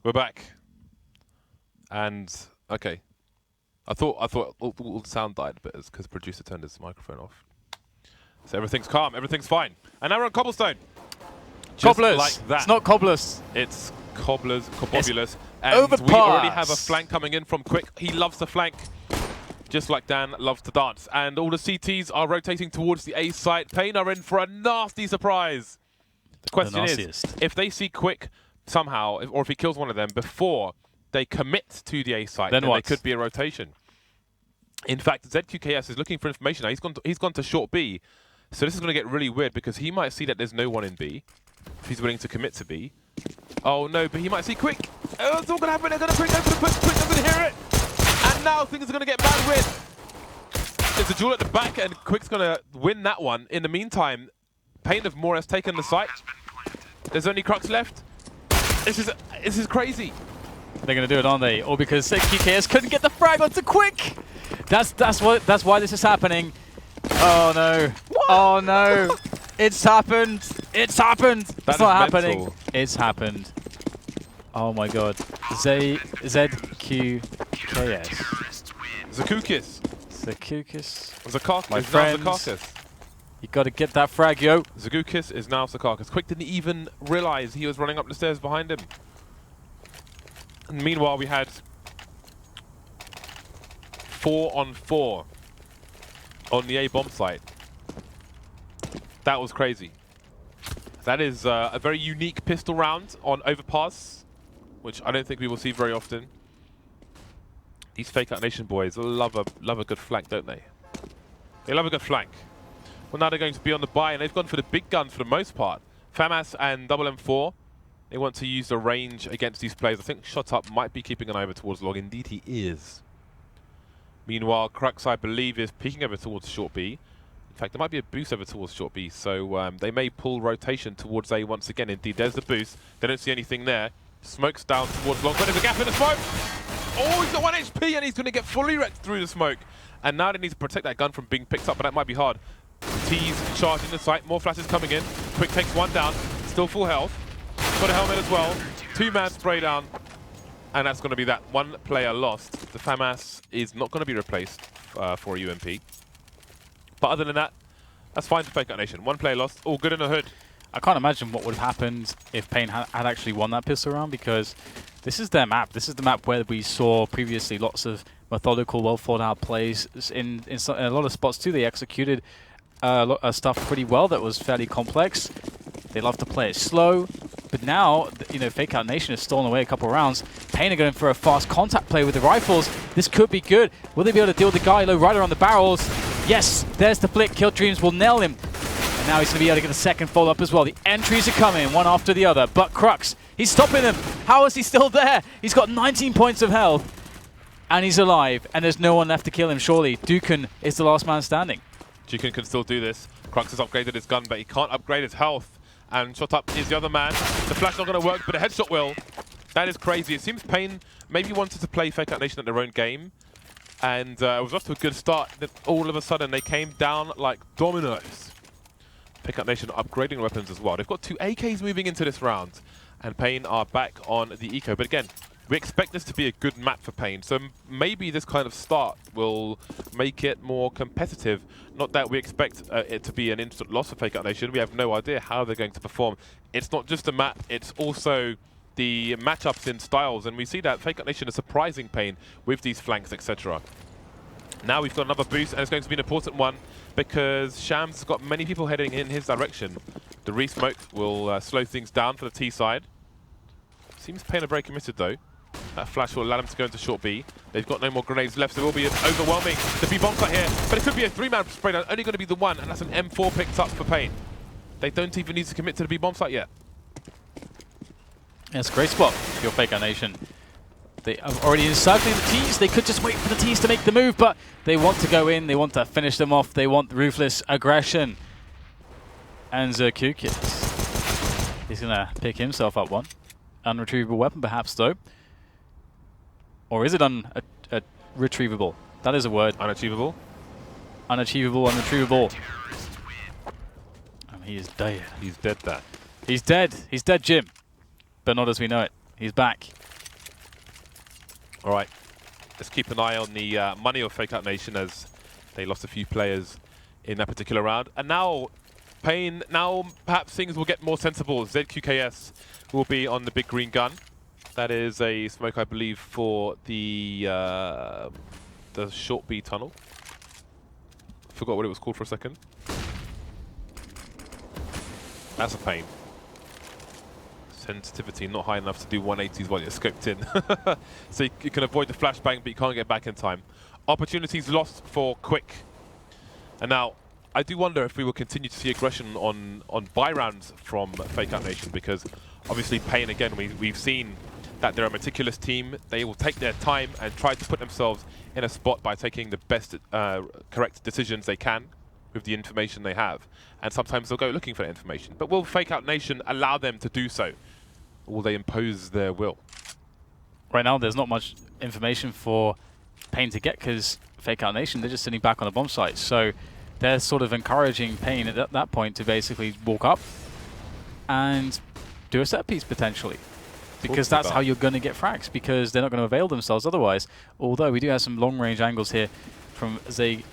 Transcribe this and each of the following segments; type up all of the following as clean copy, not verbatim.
We're back. And okay, I thought all the sound died, but it's because the producer turned his microphone off. So everything's calm, everything's fine. And now we're on cobblestone. Cobblers. Like that. It's not cobblers. It's cobblers, cobobulous. And Overpass. we already have a flank coming in from Quick. He loves to flank, just like Dan loves to dance. And all the CTs are rotating towards the A site. Pain are in for a nasty surprise. The question is, if they see Quick somehow, or if he kills one of them before they commit to the A site, then there could be a rotation. In fact, zqkS is looking for information now. He's gone to short B. So this is going to get really weird because he might see that there's no one in B. If he's willing to commit to B. Oh no, but he might see Quick. Oh, it's all going to happen. They're going to Quick, they're going to push, Quick, they're going to hear it. And now things are going to get mad with. There's a duel at the back and Quick's going to win that one. In the meantime, Pain have more or less taken the site. There's only Crux left. This is crazy. They're going to do it, aren't they? Or because zqkS couldn't get the frag onto Quick. That's why this is happening. Oh no. What? Oh no. It's happened. It's happened. It's not happening. It's happened. Oh my god. zqkS. zqkS. zqkS. My friends. You got to get that frag, yo. zqkS is now zqkS. Quick didn't even realize he was running up the stairs behind him. And meanwhile, we had 4-on-4 on the A bomb site. That was crazy. That is a very unique pistol round on Overpass, which I don't think we will see very often. These FakeOut Nation boys love a good flank, don't they? They love a good flank. Well, now they're going to be on the buy, and they've gone for the big gun for the most part. FAMAS and M4. They want to use the range against these players. I think Shot Up might be keeping an eye over towards Log. Indeed, he is. Meanwhile, Crux, I believe, is peeking over towards short B. In fact, there might be a boost over towards short B, so they may pull rotation towards A once again. Indeed, there's the boost. They don't see anything there. Smoke's down towards Long, but there's a gap in the smoke. Oh, he's got 1 HP, and he's going to get fully wrecked through the smoke. And now they need to protect that gun from being picked up, but that might be hard. T's charging the site. More flashes coming in. Quick takes one down. Still full health. Got a helmet as well. 2-man spray down. And that's going to be that. 1 player lost. The FAMAS is not going to be replaced for a UMP. But other than that, that's fine for FakeOut Nation. 1 player lost. All good in the hood. I can't imagine what would have happened if Pain had actually won that pistol round, because this is their map. This is the map where we saw previously lots of methodical, well thought out plays. In a lot of spots too, they executed stuff pretty well that was fairly complex. They love to play it slow, but now, you know, FakeOut Nation has stolen away a couple of rounds. Pain are going for a fast contact play with the rifles. This could be good. Will they be able to deal with the guy lowrider on the barrels? Yes, there's the flick. KillDreaM will nail him. And now he's going to be able to get a second follow-up as well. The entries are coming, one after the other. But Crux, he's stopping them. How is he still there? He's got 19 points of health. And he's alive. And there's no one left to kill him, surely. dukeN is the last man standing. dukeN can still do this. Crux has upgraded his gun, but he can't upgrade his health. And Shot Up is the other man. The flash not going to work, but a headshot will. That is crazy. It seems Pain maybe wanted to play FakeOut Nation at their own game. And it was off to a good start. Then all of a sudden, they came down like dominoes. FakeOut Nation upgrading weapons as well. They've got 2 AKs moving into this round. And Pain are back on the eco. But again, we expect this to be a good map for Pain. So maybe this kind of start will make it more competitive. Not that we expect it to be an instant loss for FakeOut Nation. We have no idea how they're going to perform. It's not just a map, it's also the matchups in styles. And we see that FakeOut Nation is surprising Pain with these flanks, etc. Now we've got another boost, and it's going to be an important one because Shams has got many people heading in his direction. The re-smoke will slow things down for the T side. Seems Pain are very committed though. That flash will allow them to go into short B. They've got no more grenades left, so it will be overwhelming. The B bomb site here, but it could be a 3-man spray down. Only going to be the 1, and that's an M4 picked up for Pain. They don't even need to commit to the B bomb site yet. Yeah, it's a great spot for your FakeOut Nation. They are already encircling the T's. They could just wait for the T's to make the move, but they want to go in. They want to finish them off. They want ruthless aggression. And zqkS, he's going to pick himself up one. Unretrievable weapon, perhaps, though. Or is it retrievable? That is a word. Unachievable? Unachievable, unretrievable. And he is dead. He's dead there. He's dead. He's dead, Jim. But not as we know it. He's back. All right, let's keep an eye on the money of FakeOut Nation as they lost a few players in that particular round. And now, Pain, now perhaps things will get more sensible. zqkS will be on the big green gun. That is a smoke, I believe, for the short B tunnel. Forgot what it was called for a second. That's a pain. Sensitivity not high enough to do 180s while you're scoped in. So you can avoid the flashbang, but you can't get back in time. Opportunities lost for Quick. And now, I do wonder if we will continue to see aggression on buy rounds from FakeOut Nation, because obviously Pain, again, we've seen that they're a meticulous team. They will take their time and try to put themselves in a spot by taking the best correct decisions they can with the information they have. And sometimes they'll go looking for that information. But will FakeOut Nation allow them to do so? Or will they impose their will? Right now, there's not much information for Pain to get because FakeOut Nation, they're just sitting back on the bomb site. So they're sort of encouraging Pain at that point to basically walk up and do a set piece potentially. Because that's how you're going to get frags, because they're not going to avail themselves otherwise. Although we do have some long-range angles here from zqkS.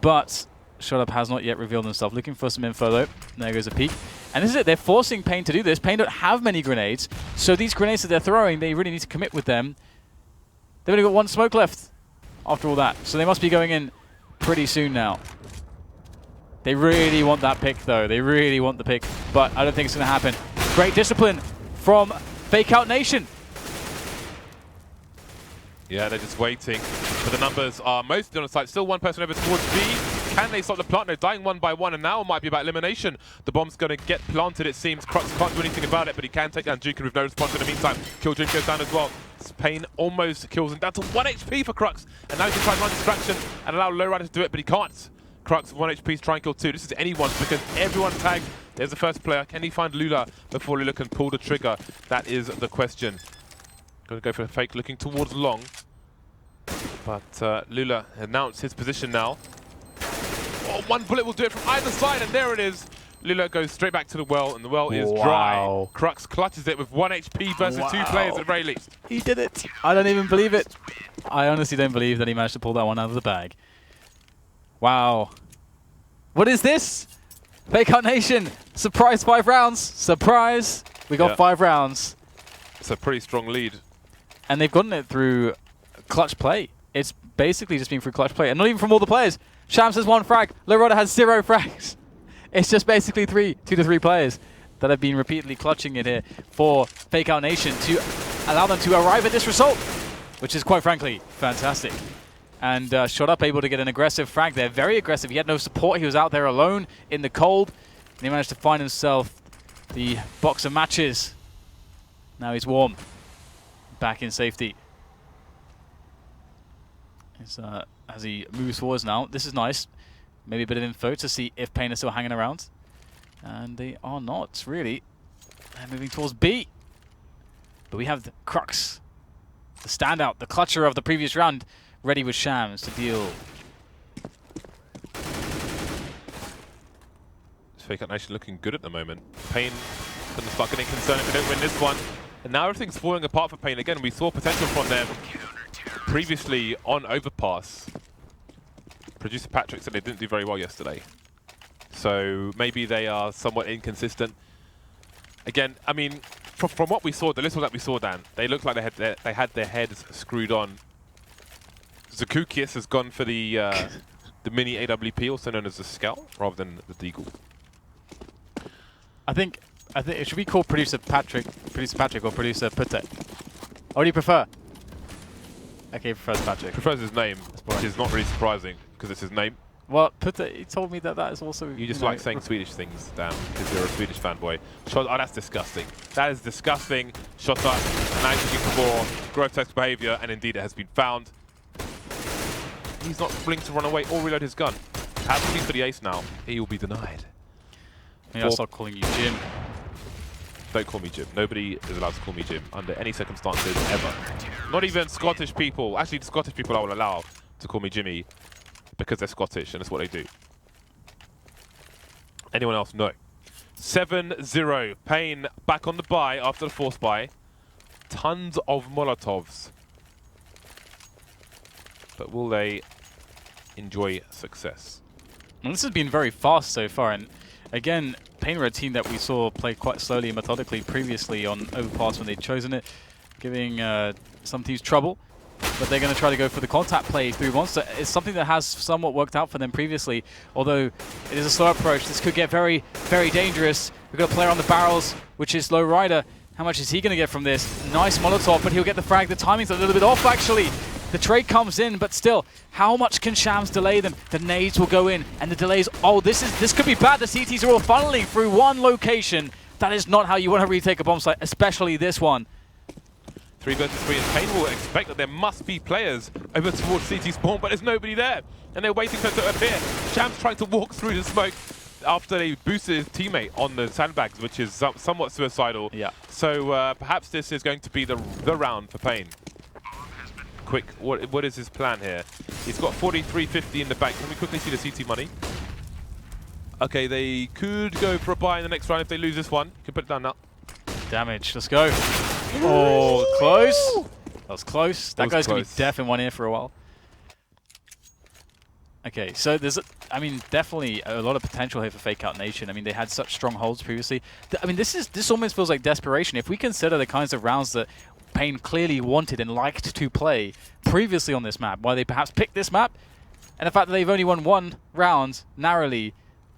But Shut has not yet revealed himself. Looking for some info though. There goes a peek. And this is it. They're forcing Pain to do this. Pain don't have many grenades. So these grenades that they're throwing, they really need to commit with them. They've only got one smoke left after all that. So they must be going in pretty soon now. They really want that pick though. They really want the pick. But I don't think it's going to happen. Great discipline from FakeOut Nation. Yeah, they're just waiting. But the numbers are mostly on the site. Still one person over towards B. Can they stop the plant? They're dying one by one, and now it might be about elimination. The bomb's going to get planted, it seems. Crux can't do anything about it, but he can take down dukeN with no response in the meantime. KillDreaM goes down as well. Pain almost kills him down to 1 HP for Crux. And now he can try and run distraction and allow lowrider to do it, but he can't. Crux with 1 HP to try and kill 2. This is anyone's because everyone's tagged. There's the first player. Can he find Lula before Lula can pull the trigger? That is the question. Going to go for a fake, looking towards long. But Lula announced his position now. Oh, one bullet will do it from either side, and there it is. Lula goes straight back to the well, and the well is dry. Crux clutches it with 1 HP versus 2 players at the very least. He did it. I don't even believe it. I honestly don't believe that he managed to pull that one out of the bag. Wow. What is this? FakeOut Nation. Surprise 5 rounds. Surprise. We got 5 rounds. It's a pretty strong lead. And they've gotten it through clutch play. It's basically just been through clutch play. And not even from all the players. Shams has 1 frag. lowrider has 0 frags. It's just basically 2 to 3 players that have been repeatedly clutching it here for FakeOut Nation to allow them to arrive at this result, which is quite frankly fantastic. And Shot Up able to get an aggressive frag there. Very aggressive. He had no support. He was out there alone in the cold. And he managed to find himself the box of matches. Now he's warm. Back in safety. As he moves forwards now. This is nice. Maybe a bit of info to see if Pain is still hanging around. And they are not, really. They're moving towards B. But we have the Crux. The standout, the clutcher of the previous round. Ready with Shams to deal. FakeOut Nation looking good at the moment. Pain going to start getting concerned if they don't win this one. And now everything's falling apart for Pain. Again, we saw potential from them previously on Overpass. Producer Patrick said they didn't do very well yesterday. So maybe they are somewhat inconsistent. Again, I mean, from what we saw, the little that we saw, Dan, they looked like they had their heads screwed on. zqkS has gone for the mini AWP, also known as the Scout, rather than the Deagle. I think it should be called Producer Patrick or Producer Putte. What do you prefer? Okay, he prefers Patrick. Prefers his name, which is not really surprising because it's his name. Well, Putte, he told me that is also. You just like saying Swedish things, Dan, because you're a Swedish fanboy. Oh, that's disgusting. That is disgusting. Shot up, and actually for grotesque behavior, and indeed it has been found. He's not willing to run away or reload his gun. Absolutely for the ace now. He will be denied. Maybe I'll start calling you Jim. Don't call me Jim. Nobody is allowed to call me Jim under any circumstances ever. Not even Scottish people. Actually, the Scottish people I will allow to call me Jimmy because they're Scottish and that's what they do. Anyone else? No. 7-0. Pain back on the buy after the force buy. Tons of Molotovs. But will they enjoy success? Well, this has been very fast so far, and again, Pain were a team that we saw play quite slowly and methodically previously on Overpass when they'd chosen it, giving some teams trouble. But they're going to try to go for the contact play through Monster. It's something that has somewhat worked out for them previously, although it is a slow approach. This could get very, very dangerous. We've got a player on the barrels, which is lowrider. How much is he going to get from this? Nice Molotov, but he'll get the frag. The timing's a little bit off, actually. The trade comes in, but still, how much can Shams delay them? The nades will go in, and the delays. Oh, this could be bad. The CTs are all funneling through one location. That is not how you want to retake a bomb site, especially this one. 3 versus 3, and Pain will expect that there must be players over towards CT spawn, but there's nobody there. And they're waiting for it to appear. Shams trying to walk through the smoke after they boosted his teammate on the sandbags, which is somewhat suicidal. Yeah. So perhaps this is going to be the round for Pain. Quick, what is his plan here? He's got 43.50 in the bank. Can we quickly see the CT money? Okay, they could go for a buy in the next round if they lose this one. You can put it down now. Damage, let's go. Oh, close. That was close. That guy's going to be deaf in one ear for a while. Okay, so there's, I mean, definitely a lot of potential here for FakeOut Nation. I mean, they had such strong holds previously. I mean, this almost feels like desperation. If we consider the kinds of rounds that Pain clearly wanted and liked to play previously on this map, why they perhaps picked this map, and the fact that they've only won one round narrowly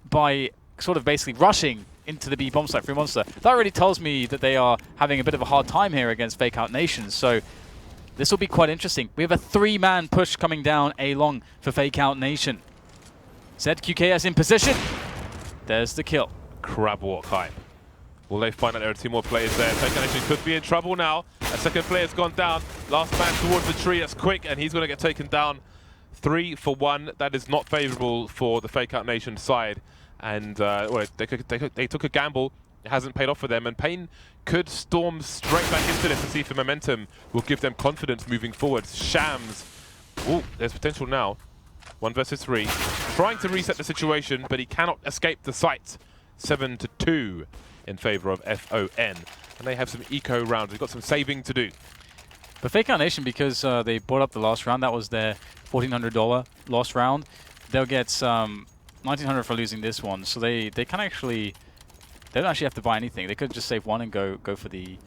by sort of basically rushing into the B bomb site through Monster. That already tells me that they are having a bit of a hard time here against FakeOut Nation. So this will be quite interesting. We have a 3-man push coming down A long for FakeOut Nation. zqkS in position. There's the kill. Crab walk hype. Will they find out there are 2 more players there? FakeOut Nation could be in trouble now. A second player's gone down. Last man towards the tree. That's quick, and he's going to get taken down. 3 for 1. That is not favorable for the FakeOut Nation side. And well, they took a gamble. It hasn't paid off for them, and Pain could storm straight back into this and see if the momentum will give them confidence moving forward. Shams, oh, there's potential now. 1 versus 3, trying to reset the situation, but he cannot escape the site. 7-2 in favor of FON, and they have some eco rounds. They've got some saving to do. But FakeOut Nation, because they bought up the last round, that was their $1,400 lost round. They'll get $1,900 for losing this one, so they can actually, they don't actually have to buy anything. They could just save one and go for the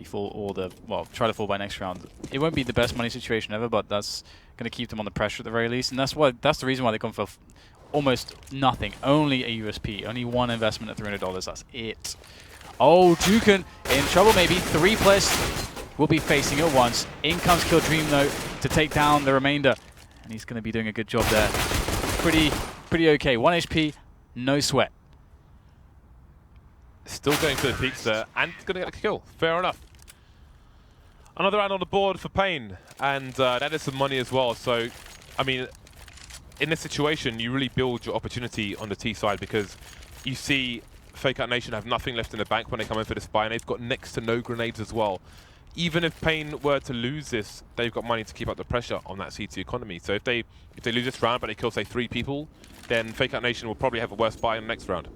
full, or the, well, try to full buy next round. It won't be the best money situation ever, but that's going to keep them on the pressure at the very least, and that's the reason why they come for almost nothing. Only a USP, only one investment at $300. That's it. Oh, dukeN in trouble maybe. 3 players will be facing at once. In comes KillDreaM though to take down the remainder, and he's going to be doing a good job there. Pretty okay. 1 HP, no sweat. Still going for the peaks there, and going to get a kill. Fair enough. Another round on the board for Pain, and that is some money as well. So, I mean, in this situation, you really build your opportunity on the T side, because you see FakeOut Nation have nothing left in the bank when they come in for this buy, and they've got next to no grenades as well. Even if Pain were to lose this, they've got money to keep up the pressure on that CT economy. So if they lose this round, but they kill, say, 3 people, then FakeOut Nation will probably have a worse buy in the next round.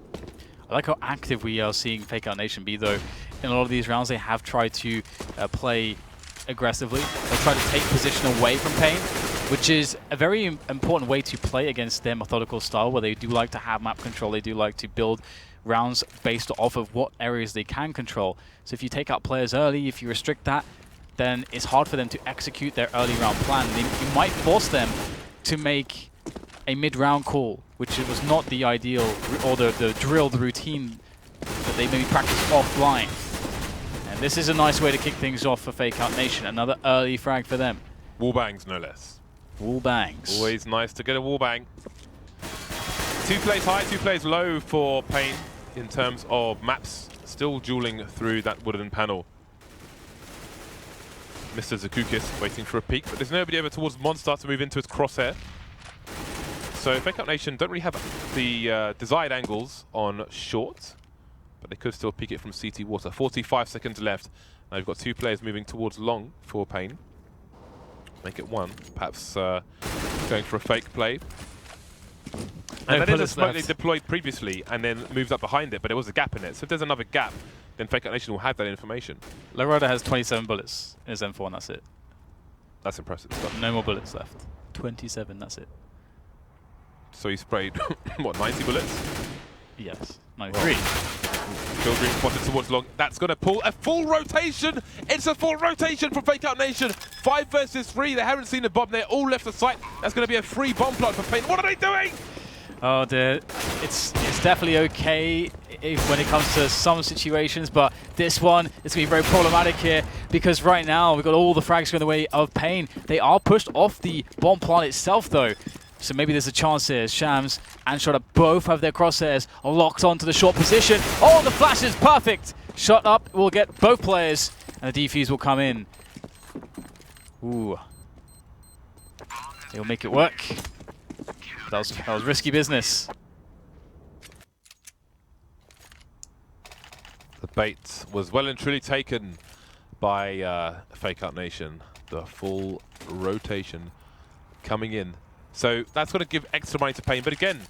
I like how active we are seeing FakeOut Nation be, though. In a lot of these rounds, they have tried to play aggressively. They'll try to take position away from Pain, which is a very important way to play against their methodical style, where they do like to have map control. They do like to build rounds based off of what areas they can control. So if you take out players early, if you restrict that, then it's hard for them to execute their early round plan. You might force them to make a mid-round call, which was not the ideal, or the drilled routine that they maybe practice offline. And this is a nice way to kick things off for FakeOut Nation. Another early frag for them. Wall bangs, no less. Wall bangs. Always nice to get a wall bang. 2 plays high, 2 plays low for Pain in terms of maps. Still dueling through that wooden panel. Mr. zqkS waiting for a peek, but there's nobody over towards Monster to move into his crosshair. So FakeOut Nation don't really have the desired angles on short, but they could still peek it from CT water. 45 seconds left. Now we've got 2 players moving towards long for Pain. Make it 1. Perhaps going for a fake play. And that is a bullets smoke left. they deployed previously and then moves up behind it, but there was a gap in it. So if there's another gap, then FakeOut Nation will have that information. lowrider has 27 bullets in his M4 and that's it. That's impressive stuff. No more bullets left. 27, that's it. So he sprayed, what, 90 bullets? Yes, 93. KillDreaM spotted towards long. That's going to pull a full rotation. It's a full rotation from FakeOut Nation. 5 versus 3. They haven't seen the bomb. They're all left the site. That's going to be a free bomb plot for Pain. What are they doing? Oh dear, it's definitely okay when it comes to some situations, but this one is going to be very problematic here because right now we've got all the frags going the way of Pain. They are pushed off the bomb plant itself though. So maybe there's a chance here. Shams and Shot Up both have their crosshairs locked onto the short position. Oh, the flash is perfect. Shot Up will get both players, and the defuse will come in. Ooh. They'll make it work. That was risky business. The bait was well and truly taken by FakeOut Nation. The full rotation coming in. So that's going to give extra money to Pain. But again,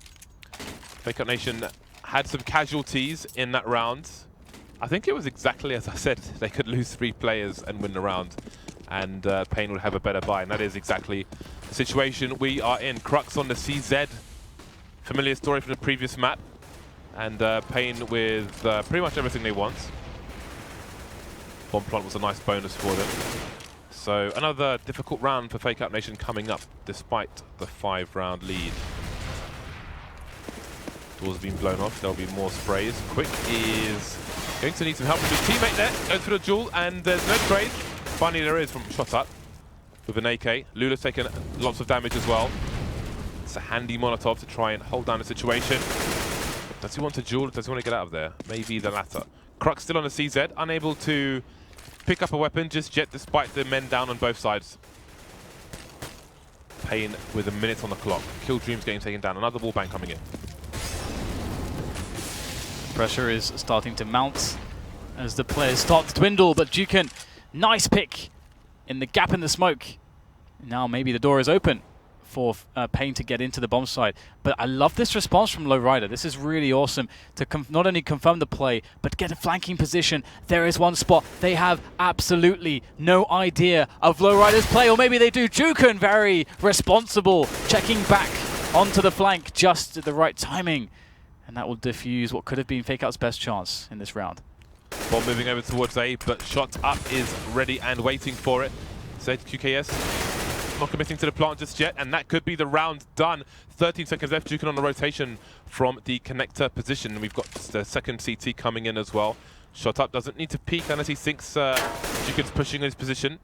FakeOut Nation had some casualties in that round. I think it was exactly as I said. They could lose 3 players and win the round. And Pain would have a better buy. And that is exactly the situation we are in. Crux on the CZ. Familiar story from the previous map. And Pain with pretty much everything they want. Bomb plant was a nice bonus for them. So another difficult round for FakeOut Nation coming up, despite the 5-round lead. Doors being blown off, there'll be more sprays. Quick is going to need some help from his teammate there. Goes for the duel, and there's no trade. Finally there is from Shot Up with an AK. Lula's taken lots of damage as well. It's a handy Molotov to try and hold down the situation. Does he want to duel? Does he want to get out of there? Maybe the latter. Crux still on the CZ, unable to pick up a weapon just yet, despite the men down on both sides. Pain with a minute on the clock. KillDream's getting taken down. Another wallbang coming in. Pressure is starting to mount as the players start to dwindle, but dukeN, nice pick in the gap in the smoke. Now maybe the door is open for Pain to get into the bomb site. But I love this response from lowrider. This is really awesome to not only confirm the play, but get a flanking position. There is one spot. They have absolutely no idea of lowrider's play, or maybe they do. dukeN, very responsible, checking back onto the flank just at the right timing. And that will diffuse what could have been FakeOut's best chance in this round. Bomb moving over towards A, but Shot Up is ready and waiting for it. zqkS not committing to the plant just yet, and that could be the round done. 13 seconds left. dukeN on the rotation from the connector position. We've got the second CT coming in as well. Shot Up doesn't need to peek unless he thinks dukeN's pushing his position.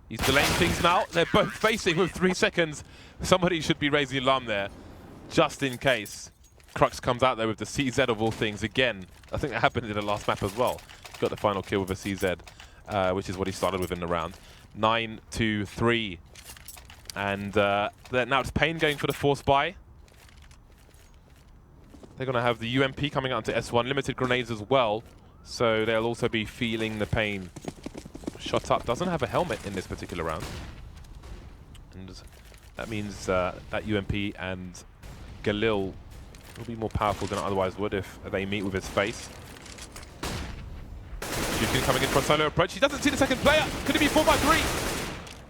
He's delaying things now. They're both facing with 3 seconds. Somebody should be raising the alarm there, just in case. Crux comes out there with the CZ of all things again. I think that happened in the last map as well. He got the final kill with a CZ, which is what he started with in the round. 9-2-3. And now it's Pain going for the force buy. They're going to have the UMP coming out into S1, limited grenades as well, so they'll also be feeling the pain. Shot Up doesn't have a helmet in this particular round, and that means that UMP and Galil will be more powerful than it otherwise would if they meet with his face. dukeN coming in for a solo approach. He doesn't see the second player. Could it be 4x3?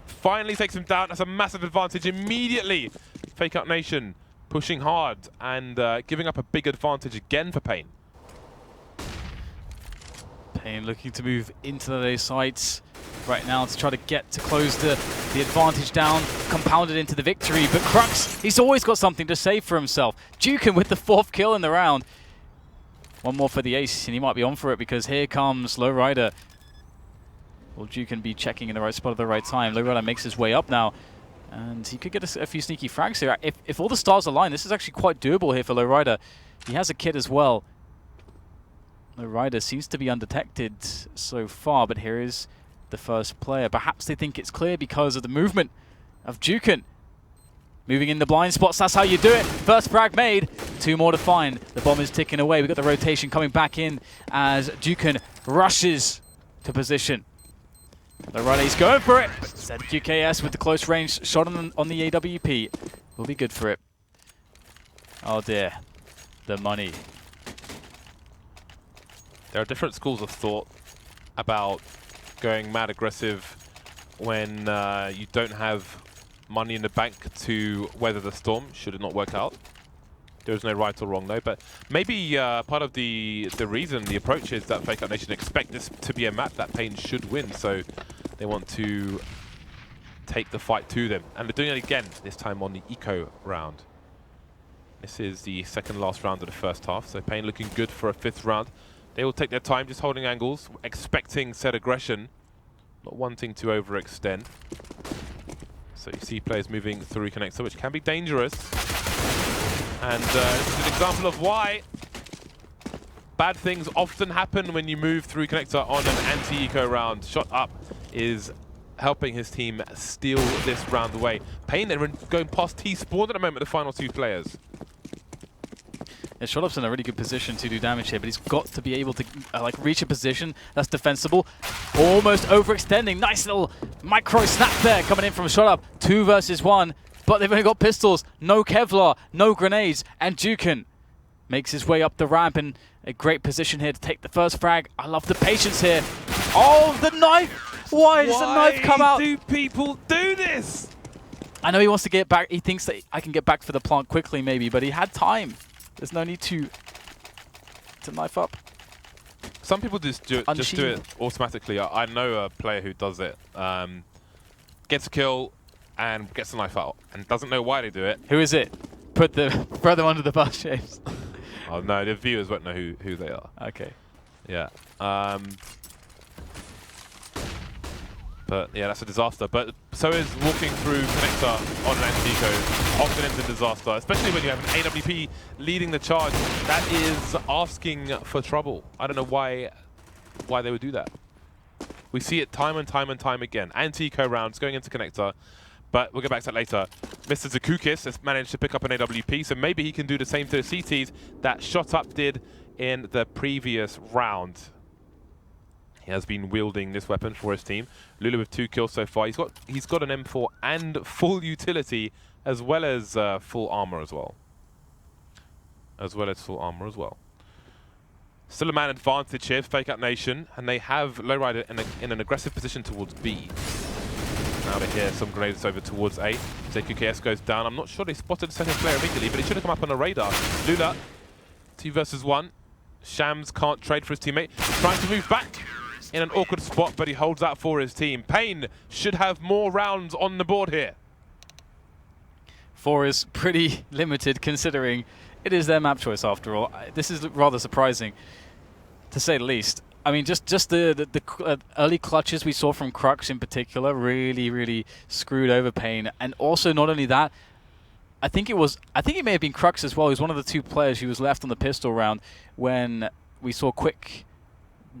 Finally takes him down. That's a massive advantage immediately. FakeOut Nation pushing hard and giving up a big advantage again for Pain. Pain looking to move into the sites right now to try to get to close the advantage down, compound it into the victory. But Crux, he's always got something to say for himself. dukeN with the 4th kill in the round. One more for the ace, and he might be on for it because here comes lowrider. Will dukeN be checking in the right spot at the right time? lowrider makes his way up now, and he could get a few sneaky frags here. If all the stars align, this is actually quite doable here for lowrider. He has a kit as well. lowrider seems to be undetected so far, but here is the first player. Perhaps they think it's clear because of the movement of dukeN. Moving in the blind spots, that's how you do it. First frag made, 2 more to find. The bomb is ticking away. We've got the rotation coming back in as dukeN rushes to position. lowrider, he's going for it. But zqkS with the close range shot on the AWP will be good for it. Oh dear. The money. There are different schools of thought about going mad aggressive when you don't have money in the bank to weather the storm, should it not work out. There is no right or wrong though, but maybe part of the reason, the approach is that FakeOut Nation expect this to be a map that Pain should win, so they want to take the fight to them. And they're doing it again, this time on the eco round. This is the second last round of the first half, so Pain looking good for a 5th round. They will take their time, just holding angles, expecting said aggression, not wanting to overextend. So you see players moving through connector, which can be dangerous. And this is an example of why bad things often happen when you move through connector on an anti-eco round. Shot Up is helping his team steal this round away. Pain, they're going past T-spawn at the moment, the final 2 players. Yeah, Shot Up's in a really good position to do damage here, but he's got to be able to like reach a position that's defensible. Almost overextending. Nice little micro snap there coming in from Shot Up. 2 versus 1, but they've only got pistols, no Kevlar, no grenades, and dukeN makes his way up the ramp in a great position here to take the first frag. I love the patience here. Oh, the knife! Why does the knife come out? Why do people do this? I know he wants to get back. He thinks that I can get back for the plant quickly maybe, but he had time. There's no need to knife up. Some people just do it automatically. I know a player who does it. Gets a kill and gets the knife out and doesn't know why they do it. Who is it? Throw them under the bus, James. Oh no, the viewers won't know who they are. Okay. Yeah. But yeah, that's a disaster. But so is walking through connector on an anti-eco. Often ends in disaster, especially when you have an AWP leading the charge. That is asking for trouble. I don't know why they would do that. We see it time and time and time again. Anti-eco rounds going into connector. But we'll get back to that later. Mr. zqkS has managed to pick up an AWP, so maybe he can do the same to the CTs that Shot Up did in the previous round. He has been wielding this weapon for his team. Lulu with 2 kills so far. He's got an M4 and full utility, as well as full armor as well. Still a man advantage here, FakeOut Nation, and they have lowrider in an aggressive position towards B. Now they hear some grenades over towards A. zqkS goes down. I'm not sure they spotted the second player immediately, but he should have come up on the radar. Lula, 2 versus 1. Shams can't trade for his teammate. Trying to move back in an awkward spot, but he holds out for his team. Pain should have more rounds on the board here. 4 is pretty limited considering it is their map choice after all. This is rather surprising, to say the least. I mean, just the early clutches we saw from Crux in particular really screwed over Pain. And also, not only that, I think it may have been Crux as well. He was one of the 2 players who was left on the pistol round when we saw Quick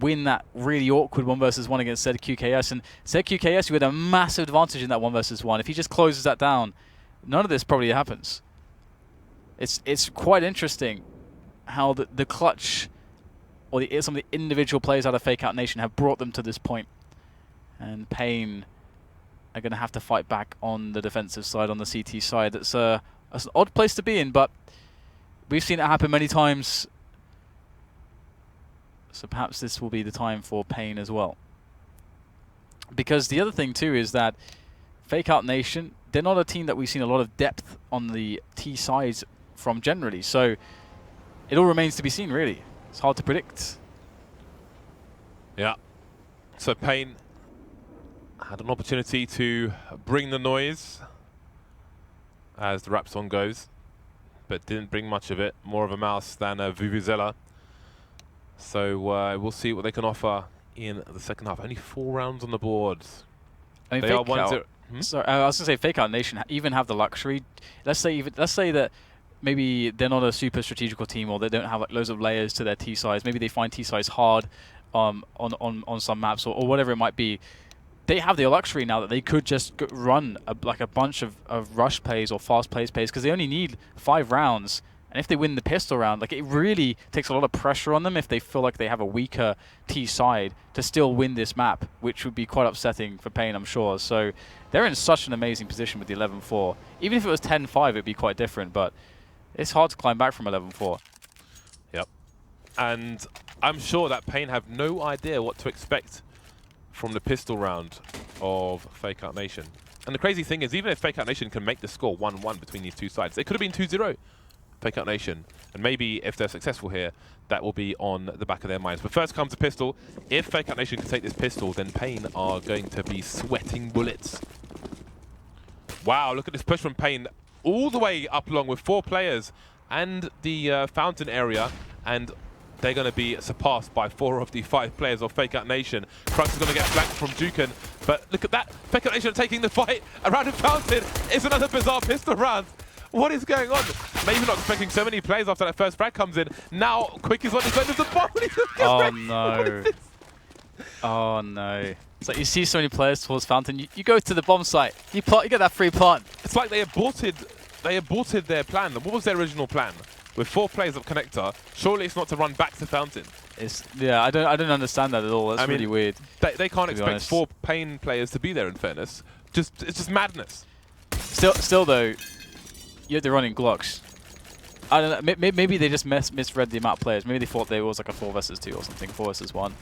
win that really awkward 1 versus 1 against zqkS. And zqkS, who had a massive advantage in that 1 versus 1. If he just closes that down, none of this probably happens. It's quite interesting how the clutch, or some of the individual players out of FakeOut Nation have brought them to this point. And Pain are going to have to fight back on the defensive side, on the CT side. That's an odd place to be in, but we've seen it happen many times. So perhaps this will be the time for Pain as well. Because the other thing too is that FakeOut Nation, they're not a team that we've seen a lot of depth on the T sides from generally. So it all remains to be seen, really. It's hard to predict. Yeah. So Pain had an opportunity to bring the noise as the rap song goes, but didn't bring much of it. More of a mouse than a Vuvuzela. So we'll see what they can offer in the second half. Only 4 rounds on the board. I mean, they are 1-0. Sorry, I was going to say FakeOut Nation even have the luxury. Let's say that maybe they're not a super strategical team, or they don't have like loads of layers to their T size. Maybe they find T size hard on some maps or whatever it might be. They have the luxury now that they could just run a bunch of rush plays or fast plays because they only need 5 rounds. And if they win the pistol round, like, it really takes a lot of pressure on them if they feel like they have a weaker T side to still win this map, which would be quite upsetting for Pain, I'm sure. So they're in such an amazing position with the 11-4. Even if it was 10-5, it'd be quite different. But It's hard to climb back from 11-4. Yep. And I'm sure that Pain have no idea what to expect from the pistol round of FakeOut Nation. And the crazy thing is, even if FakeOut Nation can make the score 1-1 between these two sides, it could have been 2-0 FakeOut Nation. And maybe if they're successful here, that will be on the back of their minds. But first comes the pistol. If FakeOut Nation can take this pistol, then Pain are going to be sweating bullets. Wow, look at this push from Pain all the way up along with 4 players and the fountain area, and they're going to be surpassed by 4 of the 5 players of FakeOut Nation. Crux is going to get flanked from dukeN, but look at that. FakeOut Nation taking the fight around the fountain. It's another bizarre pistol round. What is going on? Maybe not expecting so many plays after that first frag comes in. Now, Quick is on his way to the ball. Oh no. Oh no. It's like you see so many players towards fountain, you go to the bomb site, you get that free plant. It's like they aborted their plan. What was their original plan? With 4 players of connector, surely it's not to run back to fountain. Yeah, I don't understand that at all. That's really weird. They can't expect 4 Pain players to be there, in fairness. It's just madness. Still though, they're running Glocks. I don't know, maybe they just misread the amount of players. Maybe they thought there was like a 4 versus 2 or something, 4 versus 1.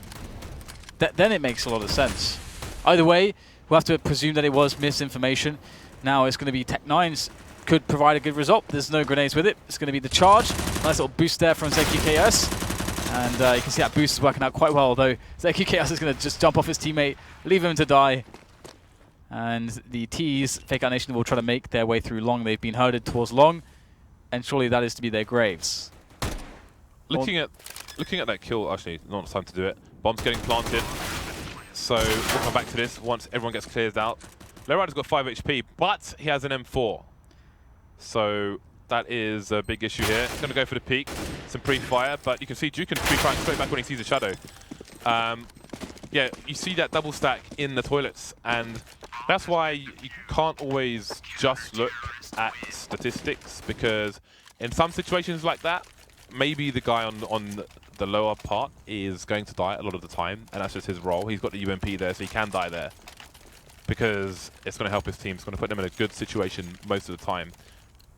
Then it makes a lot of sense. Either way, we'll have to presume that it was misinformation. Now it's going to be Tech9's could provide a good result. There's no grenades with it. It's going to be the charge. Nice little boost there from zqkS. And you can see that boost is working out quite well, although zqkS is going to just jump off his teammate, leave him to die. And the T's, FakeOut Nation, will try to make their way through long. They've been herded towards long, and surely that is to be their graves. Looking at that kill, actually, not time to do it. Bomb's getting planted. So we'll come back to this once everyone gets cleared out. Lowrider's got 5 HP, but he has an M4. So that is a big issue here. He's going to go for the peak, some pre-fire, but you can see dukeN pre-firing straight back when he sees a shadow. Yeah, you see that double stack in the toilets, and that's why you can't always just look at statistics, because in some situations like that, maybe the guy on the lower part is going to die a lot of the time, and that's just his role. He's got the UMP there, so he can die there, because it's going to help his team. It's going to put them in a good situation most of the time,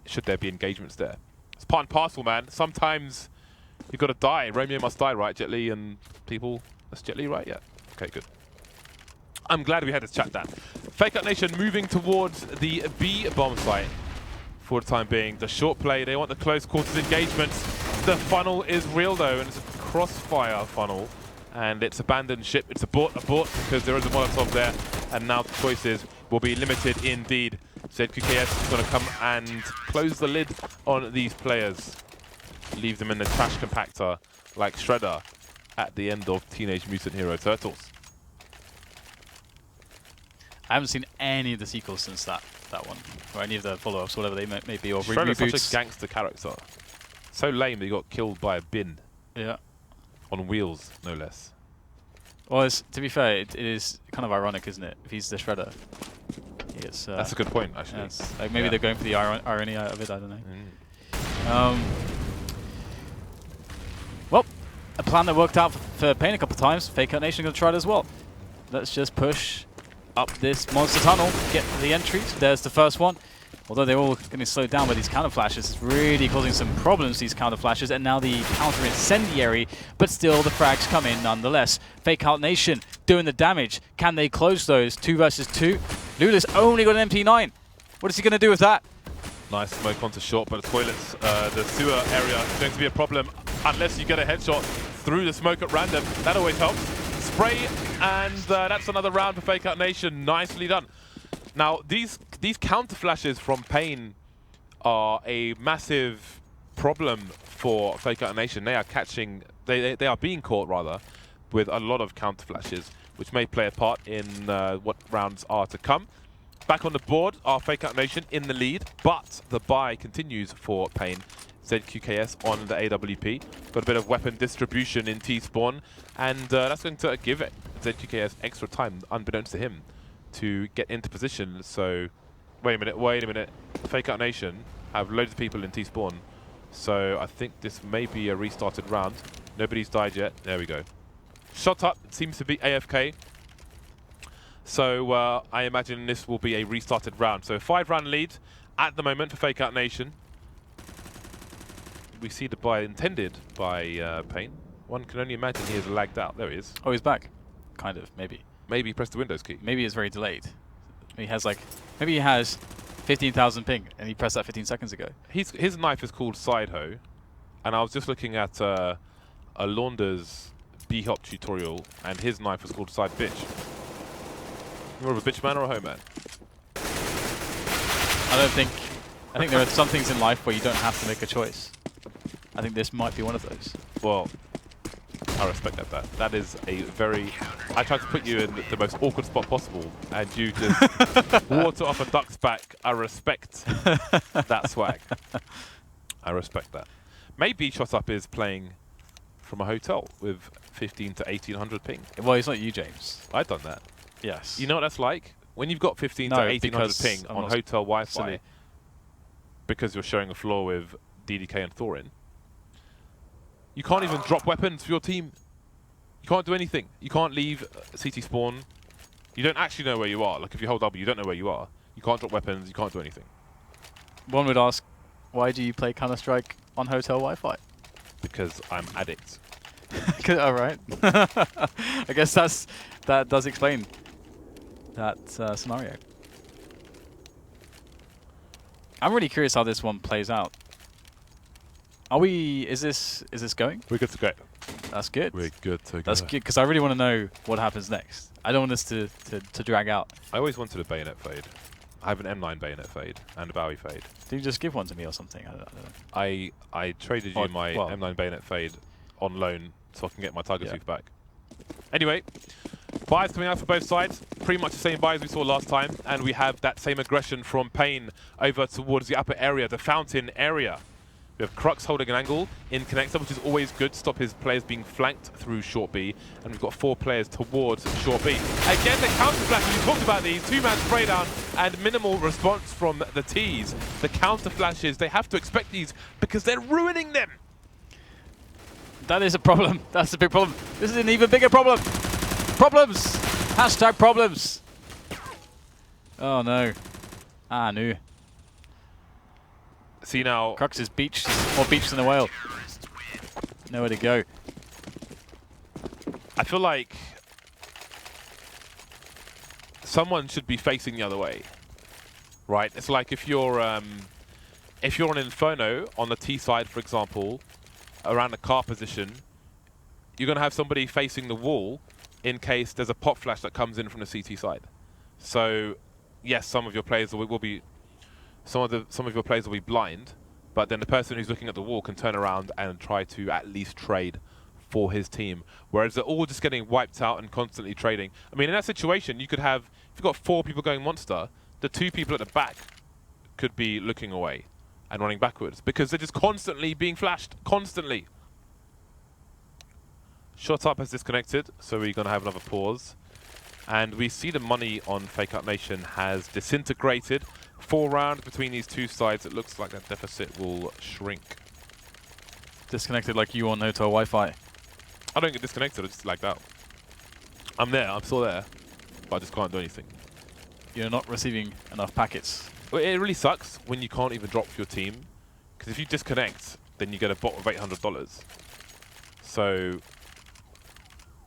should there be engagements there. It's part and parcel, man. Sometimes you've got to die. Romeo must die, right? Jet Li and people. That's Jet Li, right? Yeah. Okay, good. I'm glad we had to chat that. FakeOut Nation moving towards the B bomb site for the time being. The short play, they want the close quarters engagements. The funnel is real though, and it's a crossfire funnel. And it's abandoned ship. It's abort, because there is a Molotov there. And now the choices will be limited indeed. zqkS is going to come and close the lid on these players. Leave them in the trash compactor like Shredder at the end of Teenage Mutant Hero Turtles. I haven't seen any of the sequels since that one, or any of the follow-ups, whatever they may be, or Shredder's reboots. such a gangster character. So lame that he got killed by a bin. Yeah. On wheels, no less. Well, to be fair, it is kind of ironic, isn't it? If he's the Shredder. It's, that's a good point, actually. Yeah, like maybe they're going for the irony out of it, I don't know. Well, a plan that worked out for Pain a couple of times. FakeOut Nation going to try it as well. Let's just push up this monster tunnel, get to the entries. There's the first one. Although they're all getting slowed down by these counter flashes, it's really causing some problems, these counter flashes, and now the counter incendiary, but still the frags come in nonetheless. FakeOut Nation doing the damage. Can they close those? 2 versus 2. Lula's only got an MP9. What is he going to do with that? Nice smoke onto short, but the toilets, the sewer area is going to be a problem unless you get a headshot through the smoke at random. That always helps. Spray, and that's another round for FakeOut Nation. Nicely done. Now, these counter flashes from Pain are a massive problem for FakeOut Nation. They are catching, they are being caught rather, with a lot of counter flashes, which may play a part in what rounds are to come. Back on the board are FakeOut Nation in the lead, but the buy continues for Pain. zqkS on the AWP. Got a bit of weapon distribution in T-spawn, and that's going to give it zqkS extra time, unbeknownst to him, to get into position. So, wait a minute. FakeOut Nation have loads of people in T-spawn, so I think this may be a restarted round. Nobody's died yet. There we go. Shot up, seems to be AFK. So I imagine this will be a restarted round. So 5-round lead at the moment for FakeOut Nation. we see the buy intended by Payne. One can only imagine he is lagged out. There he is. Oh, he's back. Kind of, maybe. Maybe he pressed the Windows key. Maybe it's very delayed. He has like, maybe he has 15,000 ping and he pressed that 15 seconds ago. His knife is called Sideho, and I was just looking at a Launder's B-hop tutorial, and his knife was called Side Bitch. More of a bitch man or a hoe man? I think there are some things in life where you don't have to make a choice. I think this might be one of those. Well, I respect that. That is a very... I tried to put you in the most awkward spot possible, and you just water off a duck's back. I respect that swag. I respect that. Maybe Shot Up is playing from a hotel with 15 to 1800 ping. Well, it's not you, James. I've done that. Yes. You know what that's like? When you've got 15 to 1800 ping on hotel Wi-Fi, because you're sharing a floor with DDK and Thorin, you can't even drop weapons for your team. You can't do anything. You can't leave CT spawn. You don't actually know where you are. Like if you hold W, you don't know where you are. You can't drop weapons. You can't do anything. One would ask, why do you play Counter-Strike on hotel Wi-Fi? Because I'm addict. All right. I guess that does explain that scenario. I'm really curious how this one plays out. Are we? Is this going? We're good to go. That's good. We're good to go. That's good because I really want to know what happens next. I don't want this to drag out. I always wanted a bayonet fade. I have an M9 bayonet fade and a Bowie fade. Did you just give one to me or something? I don't know. I traded you my M9 bayonet fade on loan so I can get my Tiger Tooth back. Anyway, buys coming out for both sides. Pretty much the same buys we saw last time, and we have that same aggression from Payne over towards the upper area, the fountain area. We have Crux holding an angle in connector, which is always good to stop his players being flanked through short B. And we've got 4 players towards short B. Again, the counter flashes, we talked about these, 2-man spray down and minimal response from the T's. The counter flashes, they have to expect these because they're ruining them. That is a problem. That's a big problem. This is an even bigger problem. Problems! Hashtag problems. Oh no. Ah, no. See now, Crux is beached, more beached than a whale. Nowhere to go. I feel like someone should be facing the other way, right? It's like if you're an Inferno on the T side, for example, around the car position, you're going to have somebody facing the wall in case there's a pop flash that comes in from the CT side. So, yes, some of your players will be some of your players will be blind, but then the person who's looking at the wall can turn around and try to at least trade for his team. Whereas they're all just getting wiped out and constantly trading. I mean, in that situation, you could have, if you've got 4 people going monster, the 2 people at the back could be looking away and running backwards because they're just constantly being flashed, constantly. Shot Up has disconnected, so we're going to have another pause. And we see the money on FakeOut Nation has disintegrated. 4 rounds between these 2 sides. It looks like that deficit will shrink. Disconnected like you on hotel Wi-Fi. I don't get disconnected, I just lagged out. I'm there, I'm still there, but I just can't do anything. You're not receiving enough packets. Well, it really sucks when you can't even drop for your team, because if you disconnect, then you get a bot of $800. So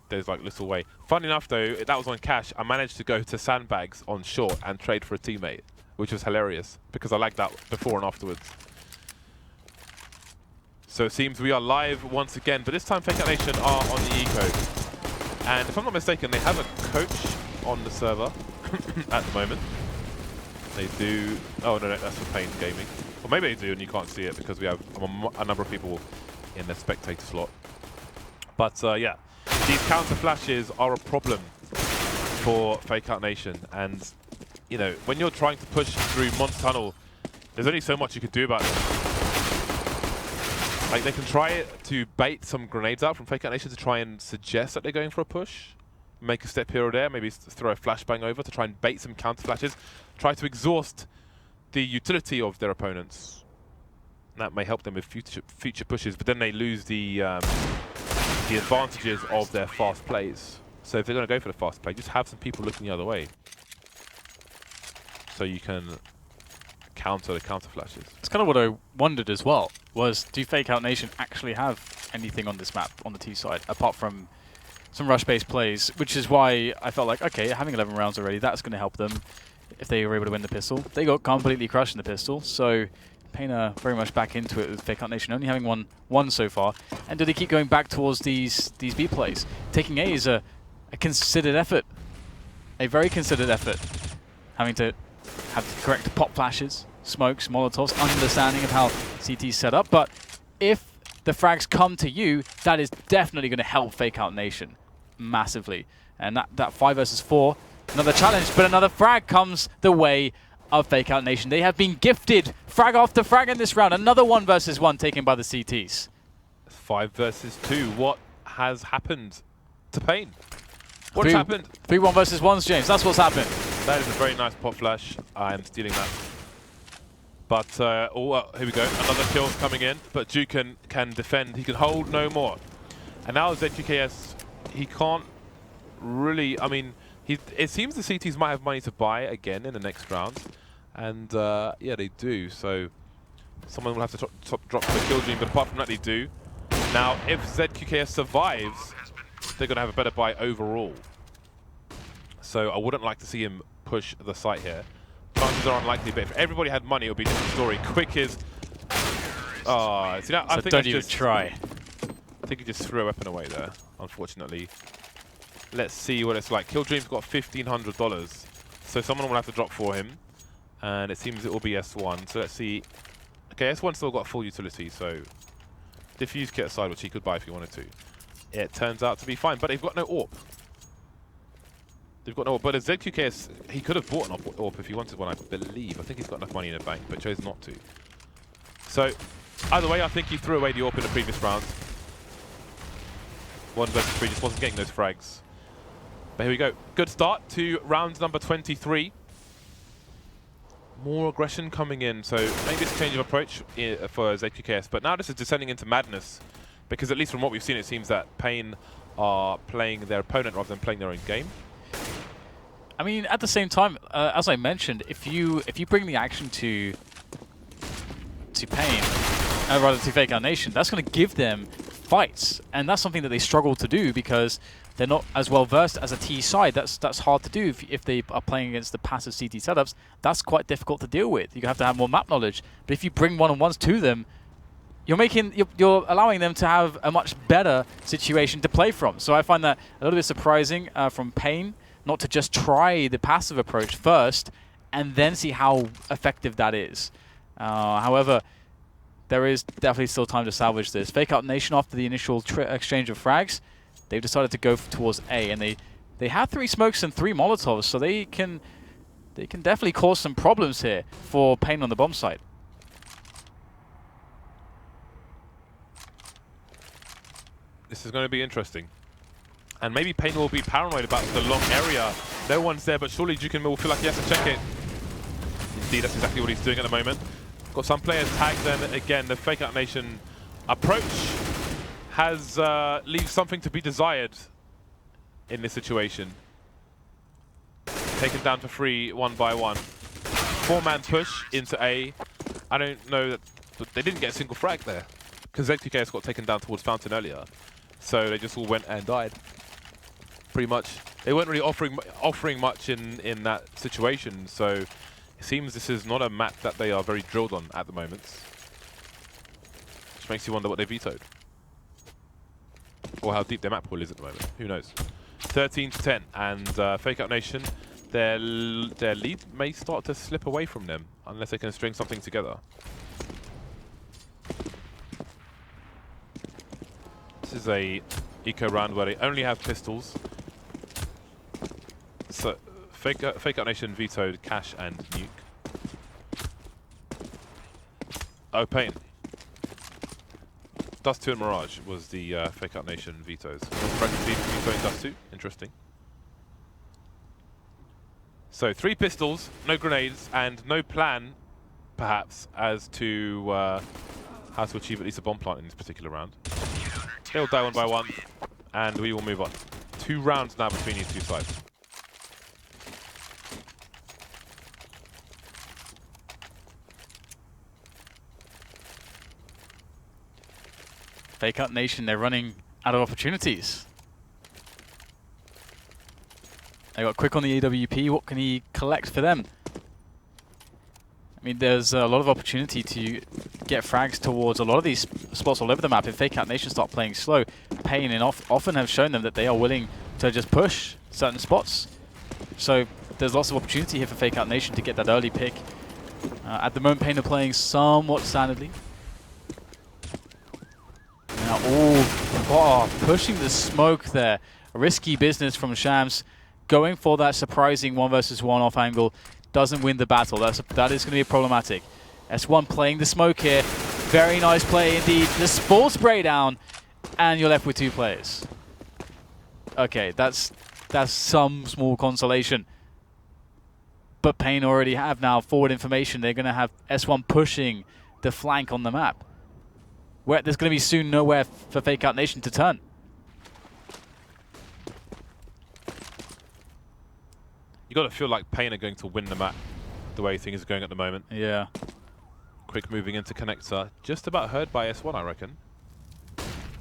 there's like little way. Funny enough though, that was on cash. I managed to go to Sandbags on short and trade for a teammate, which was hilarious because I lagged out before and afterwards. So it seems we are live once again, but this time FakeOut Nation are on the eco. And if I'm not mistaken, they have a coach on the server at the moment. They do. Oh no, that's for Payne Gaming. Or maybe they do and you can't see it because we have a number of people in the spectator slot. But yeah, these counter flashes are a problem for FakeOut Nation. And you know, when you're trying to push through Mont Tunnel, there's only so much you can do about it. Like, they can try to bait some grenades out from FakeOut Nation to try and suggest that they're going for a push. Make a step here or there, maybe throw a flashbang over to try and bait some counter flashes. Try to exhaust the utility of their opponents. That may help them with future pushes, but then they lose the advantages of their fast plays. So if they're going to go for the fast play, just have some people looking the other way. So you can counter the counter flashes. It's kind of what I wondered as well. was, do FakeOut Nation actually have anything on this map on the T side, apart from some rush-based plays, which is why I felt like, okay, having 11 rounds already, that's going to help them if they were able to win the pistol. They got completely crushed in the pistol, so Pain are very much back into it with FakeOut Nation, only having won so far. And do they keep going back towards these B plays? Taking A is a considered effort, a very considered effort. Having to have the correct pop flashes, smokes, molotovs, understanding of how CT's set up. But if the frags come to you, that is definitely going to help FakeOut Nation massively. And that 5 versus 4, another challenge, but another frag comes the way of FakeOut Nation. They have been gifted frag after frag in this round. Another 1 versus 1 taken by the CTs. 5 versus 2. What has happened to Pain? What's happened? 3 1 versus 1s, James. That's what's happened. That is a very nice pop flash. I am stealing that. But, here we go. Another kill coming in. But dukeN can defend. He can hold no more. And now zqkS, he can't really... I mean, it seems the CTs might have money to buy again in the next round. And, yeah, they do. So, someone will have to drop the KillDreaM. But apart from that, they do. Now, if zqkS survives, they're going to have a better buy overall. So, I wouldn't like to see him push the site here. Chances are unlikely, but if everybody had money, it would be a different story. Quick is... Oh, see, I think don't even try. I think he just threw a weapon away there, unfortunately. Let's see what it's like. KillDream's got $1,500, so someone will have to drop for him. And it seems it will be S1, so let's see. Okay, S1 still got full utility, so... Diffuse kit aside, which he could buy if he wanted to. It turns out to be fine, but they've got no AWP. They've got no AWP, but as zqkS, he could have bought an AWP if he wanted one, I believe. I think he's got enough money in the bank, but chose not to. So, either way, I think he threw away the AWP in the previous round. 1 versus 3, just wasn't getting those frags. But here we go. Good start to round number 23. More aggression coming in, so maybe it's a change of approach for zqkS. But now this is descending into madness, because at least from what we've seen, it seems that Pain are playing their opponent rather than playing their own game. I mean, at the same time, as I mentioned, if you bring the action to Pain, rather to FakeOut Nation, that's going to give them fights, and that's something that they struggle to do because they're not as well versed as a T side. That's hard to do if they are playing against the passive CT setups. That's quite difficult to deal with. You have to have more map knowledge. But if you bring one-on-ones to them, you're allowing them to have a much better situation to play from. So I find that a little bit surprising from Pain, not to just try the passive approach first and then see how effective that is. However, there is definitely still time to salvage this. FakeOut Nation, after the initial exchange of frags, they've decided to go towards A, and they have 3 smokes and 3 molotovs, so they can definitely cause some problems here for Pain on the bomb site. This is going to be interesting. And maybe Pain will be paranoid about the long area. No one's there, but surely dukeN will feel like he has to check it. Indeed, that's exactly what he's doing at the moment. Got some players tagged, and again, the FakeOut Nation approach has leaves something to be desired in this situation. Taken down for free, 1 by 1. 4-man push into A. I don't know that they didn't get a single frag there because zqkS got taken down towards Fountain earlier, so they just all went and died. Pretty much, they weren't really offering much in that situation. So it seems this is not a map that they are very drilled on at the moment, which makes you wonder what they vetoed. Or how deep their map pool is at the moment. Who knows? 13-10, and FakeOut Nation, their lead may start to slip away from them unless they can string something together. This is a eco round where they only have pistols. So FakeOut Nation vetoed Cash and Nuke. Oh, Pain. Dust 2 and Mirage was the FakeOut Nation vetoes. Vetoing Dust 2, interesting. So 3 pistols, no grenades, and no plan, perhaps, as to how to achieve at least a bomb plant in this particular round. They'll die 1 by 1, and we will move on. 2 rounds now between these 2 sides. FakeOut Nation, they're running out of opportunities. They got quick on the AWP. What can he collect for them? I mean, there's a lot of opportunity to get frags towards a lot of these spots all over the map. If FakeOut Nation start playing slow, Pain and often have shown them that they are willing to just push certain spots. So there's lots of opportunity here for FakeOut Nation to get that early pick. At the moment, Pain are playing somewhat standardly. Now, pushing the smoke there. Risky business from Shams. Going for that surprising 1 versus 1 off angle. Doesn't win the battle. That is going to be problematic. S1 playing the smoke here. Very nice play indeed. The Spore spray down, and you're left with 2 players. Okay, that's some small consolation. But Pain already have now forward information. They're going to have S1 pushing the flank on the map. Where there's going to be soon nowhere for FakeOut Nation to turn. You got to feel like Pain are going to win the map the way things are going at the moment. Yeah. Quick moving into connector. Just about heard by S1, I reckon.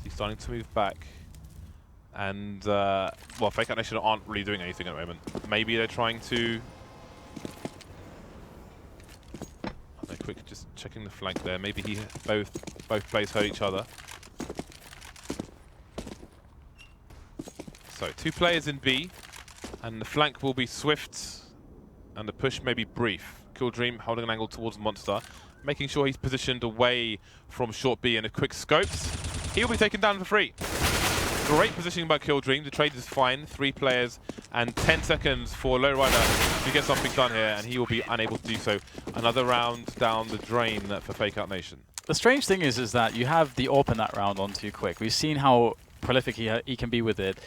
He's starting to move back. And, well, FakeOut Nation aren't really doing anything at the moment. Maybe they're trying to... They're quick, just checking the flank there. Maybe both players hurt each other. So, 2 players in B. And the flank will be swift, and the push may be brief. KillDreaM holding an angle towards Monster, making sure he's positioned away from short B, and a quick scopes. He'll be taken down for free. Great positioning by KillDreaM. The trade is fine. 3 players and 10 seconds for lowrider to get something done here, and he will be unable to do so. Another round down the drain for FakeOut Nation. The strange thing is that you have the AWP in that round on too quick. We've seen how prolific he can be with it.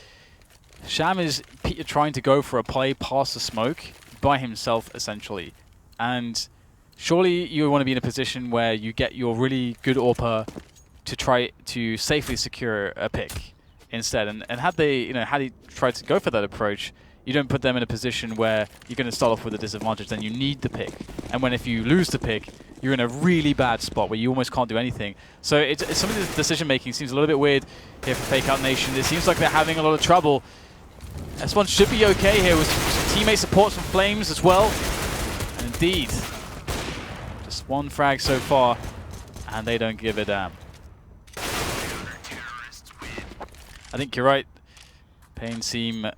Sham is trying to go for a play past the smoke by himself, essentially. And surely you want to be in a position where you get your really good AWPer to try to safely secure a pick instead. And had he tried to go for that approach, you don't put them in a position where you're going to start off with a disadvantage. Then you need the pick. And if you lose the pick, you're in a really bad spot where you almost can't do anything. So some of the decision-making seems a little bit weird here for FakeOut Nation. It seems like they're having a lot of trouble. S1 should be okay here with some teammate support from Flames as well. And indeed, just 1 frag so far, and they don't give a damn. I think you're right. Pain seem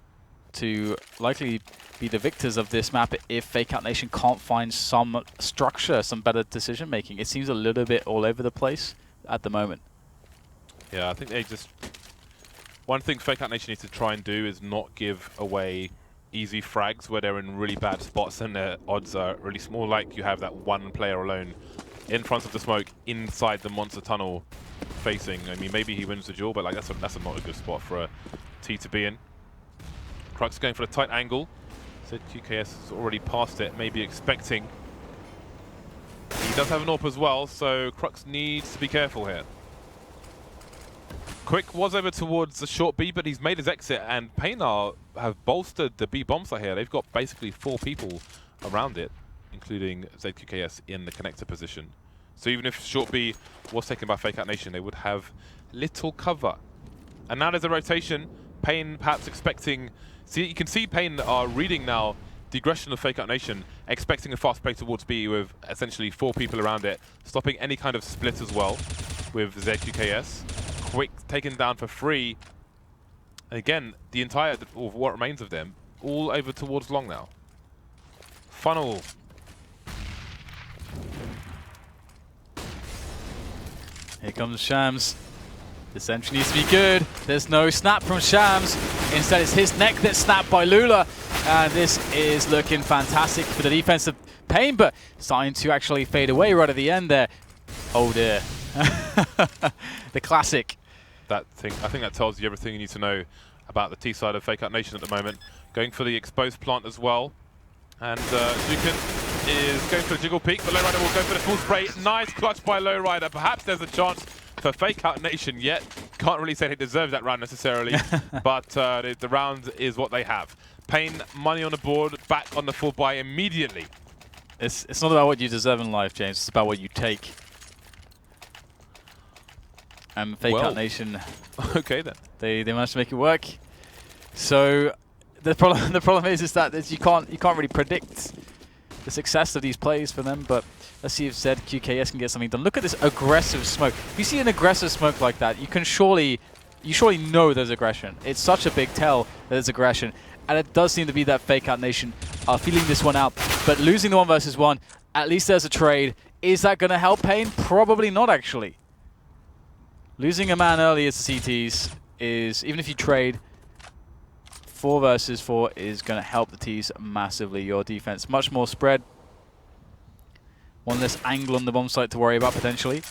to likely be the victors of this map if FakeOut Nation can't find some structure, some better decision making. It seems a little bit all over the place at the moment. Yeah, I think they just... One thing FakeOut Nation needs to try and do is not give away easy frags where they're in really bad spots and their odds are really small, like you have that 1 player alone in front of the smoke inside the monster tunnel facing. I mean, maybe he wins the duel, but like that's not a good spot for a T to be in. Crux going for a tight angle. zqkS has already passed it, maybe expecting. He does have an AWP as well, so Crux needs to be careful here. Quick was over towards the short B, but he's made his exit, and Pain have bolstered the B bomb site here. They've got basically 4 people around it, including zqkS in the connector position. So even if short B was taken by FakeOut Nation, they would have little cover. And now there's a rotation. Pain perhaps expecting... See, you can see Pain are reading now the aggression of FakeOut Nation, expecting a fast play towards B with essentially 4 people around it, stopping any kind of split as well with zqkS. Quick taken down for free. And again, the entire, or what remains of them, all over towards long now. Funnel. Here comes Shams. This entry needs to be good. There's no snap from Shams. Instead, it's his neck that's snapped by Lula. And this is looking fantastic for the defensive Pain, but starting to actually fade away right at the end there. Oh dear. The classic. I think that tells you everything you need to know about the T side of FakeOut Nation at the moment. Going for the exposed plant as well. And dukeN is going for a jiggle peek, but lowrider will go for the full spray. Nice clutch by lowrider. Perhaps there's a chance for FakeOut Nation yet. Can't really say they deserve that round necessarily, but the round is what they have. Pain, money on the board, back on the full buy immediately. It's not about what you deserve in life, James. It's about what you take. And FakeOut Nation, okay then. They managed to make it work. So the problem is that you can't really predict the success of these plays for them. But let's see if zqkS can get something done. Look at this aggressive smoke. If you see an aggressive smoke like that, you surely know there's aggression. It's such a big tell that there's aggression. And it does seem to be that FakeOut Nation are feeling this one out. But losing the 1 versus 1, at least there's a trade. Is that going to help Pain? Probably not, actually. Losing a man early as the CTs is, even if you trade, 4 versus 4 is going to help the Ts massively. Your defense much more spread. One less angle on the bomb site to worry about, potentially.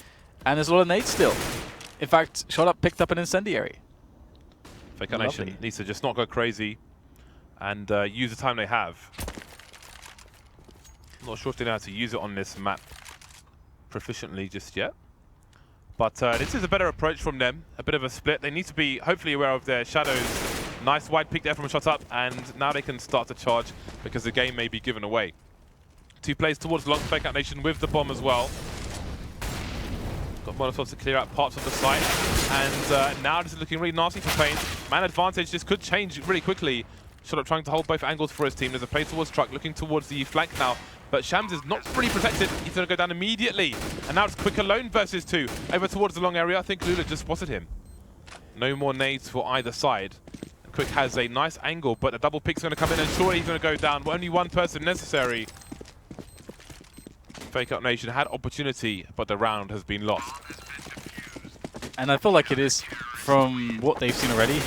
And there's a lot of nades still. In fact, Shot Up picked up an incendiary. FakeOut Nation needs to just not go crazy and use the time they have. I'm not sure if they know how to use it on this map proficiently just yet. But this is a better approach from them, a bit of a split. They need to be hopefully aware of their shadows. Nice wide pick there from a Shot Up, and now they can start to charge because the game may be given away. 2 plays towards long FakeOut Nation with the bomb as well. Got Molotovs to clear out parts of the site, and now this is looking really nasty for Pain. Man advantage, this could change really quickly. Shot Up trying to hold both angles for his team. There's a play towards Truck, looking towards the flank now. But Shams is not pretty protected. He's going to go down immediately. And now it's Quick alone versus 2. Over towards the long area. I think Lula just spotted him. No more nades for either side. Quick has a nice angle, but a double pick's going to come in, and surely he's going to go down. Only 1 person necessary. FakeOut Nation had opportunity, but the round has been lost. And I feel like it is, from what they've seen already,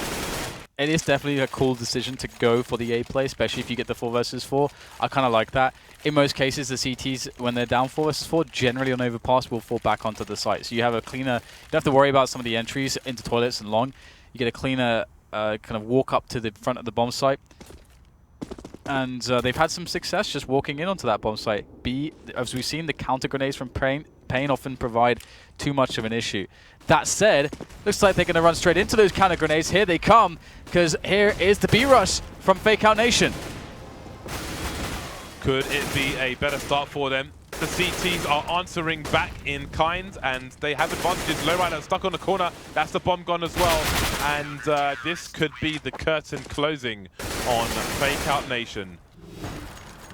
it is definitely a cool decision to go for the A play, especially if you get the 4 versus 4. I kind of like that. In most cases, the CTs, when they're down 4 versus 4, generally on Overpass will fall back onto the site. So you have a cleaner, you don't have to worry about some of the entries into toilets and long. You get a cleaner kind of walk up to the front of the bomb site. And they've had some success just walking in onto that bomb site. As we've seen, the counter grenades from Pain often provide too much of an issue. That said, looks like they're going to run straight into those counter grenades. Here they come, because here is the B rush from FakeOut Nation. Could it be a better start for them? The CTs are answering back in kind, and they have advantages. Lowrider stuck on the corner. That's the bomb gone as well. And this could be the curtain closing on FakeOut Nation.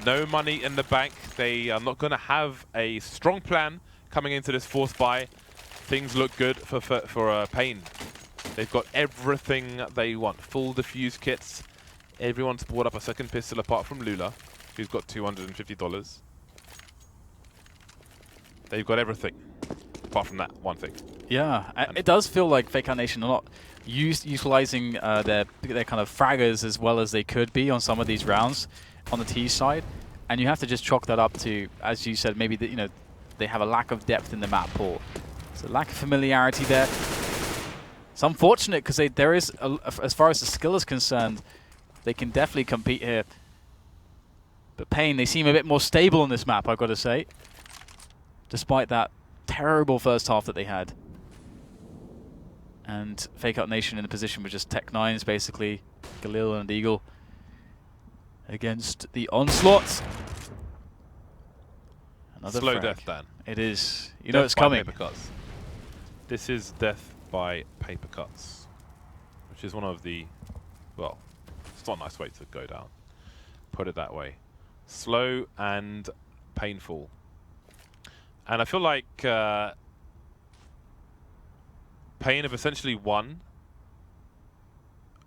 No money in the bank. They are not going to have a strong plan coming into this force buy. Things look good for Pain. They've got everything they want. Full defuse kits. Everyone's bought up a second pistol apart from Lula, who's got $250. They've got everything, apart from that one thing. Yeah, it does feel like FakeOut Nation are not utilizing their kind of fraggers as well as they could be on some of these rounds on the T side, and you have to just chalk that up to, as you said, maybe they have a lack of depth in the map pool. It's a lack of familiarity there. It's unfortunate because there is, as far as the skill is concerned, they can definitely compete here. But Pain, they seem a bit more stable on this map, I've got to say, despite that terrible first half that they had. And FakeOut Nation in a position with just Tech 9s, basically, Galil and Eagle against the onslaught. Another slow frag. death, Dan. It is. You Death know it's by coming. Paper cuts. This is death by paper cuts, which is one of the, well, it's not a nice way to go down. Put it that way. Slow and painful. And I feel like Pain have essentially won.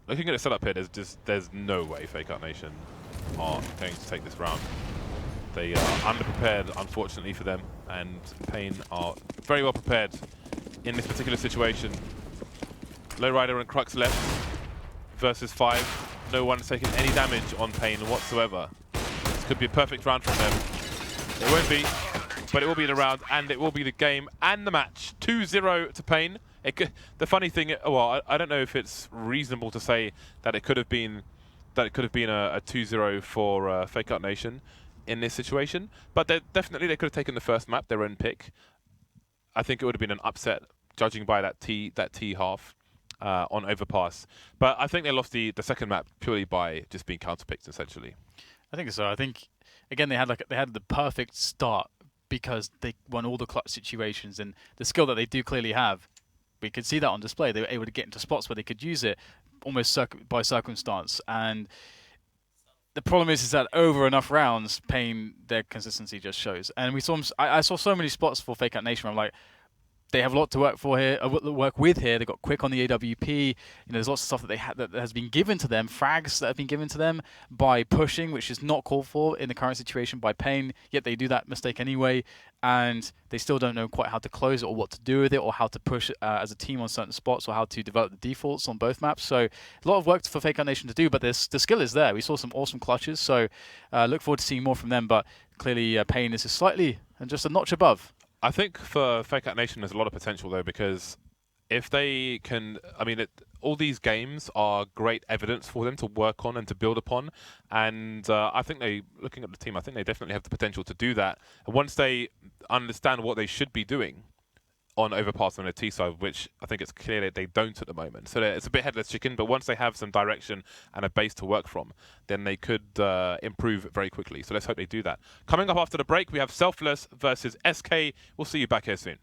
Looking at the setup here, there's no way FakeOut Nation are going to take this round. They are underprepared, unfortunately for them, and Pain are very well prepared in this particular situation. Lowrider and Crux left versus 5. No one's taken any damage on Pain whatsoever. This could be a perfect round from them. It won't be, but it will be the round, and it will be the game and the match. 2-0 to Pain. The funny thing, well, I don't know if it's reasonable to say that it could have been a 2-0 for FakeOut Nation in this situation, but definitely they could have taken the first map, their own pick. I think it would have been an upset, judging by that T half on Overpass. But I think they lost the second map purely by just being counterpicked, essentially. I think so. I think again they had the perfect start because they won all the clutch situations and the skill that they do clearly have. we could see that on display. They were able to get into spots where they could use it almost by circumstance. And the problem is that over enough rounds, Pain, their consistency just shows. And we saw I saw so many spots for FakeOut Nation where I'm like, they have a lot to work for here, work with here. They got quick on the AWP. There's lots of stuff that they that has been given to them, frags that have been given to them by pushing, which is not called for in the current situation by Pain. Yet they do that mistake anyway, and they still don't know quite how to close it or what to do with it or how to push as a team on certain spots or how to develop the defaults on both maps. So a lot of work for FakeOut Nation to do, but the skill is there. We saw some awesome clutches, so look forward to seeing more from them. But clearly, Pain is slightly and just a notch above. I think for FakeOut Nation there's a lot of potential though, because if they can, I mean, all these games are great evidence for them to work on and to build upon, and I think looking at the team, I think they definitely have the potential to do that. And once they understand what they should be doing on Overpass on the T side, which I think it's clear that they don't at the moment. So it's a bit headless chicken, but once they have some direction and a base to work from, then they could improve very quickly. So let's hope they do that. Coming up after the break, we have Selfless versus SK. We'll see you back here soon.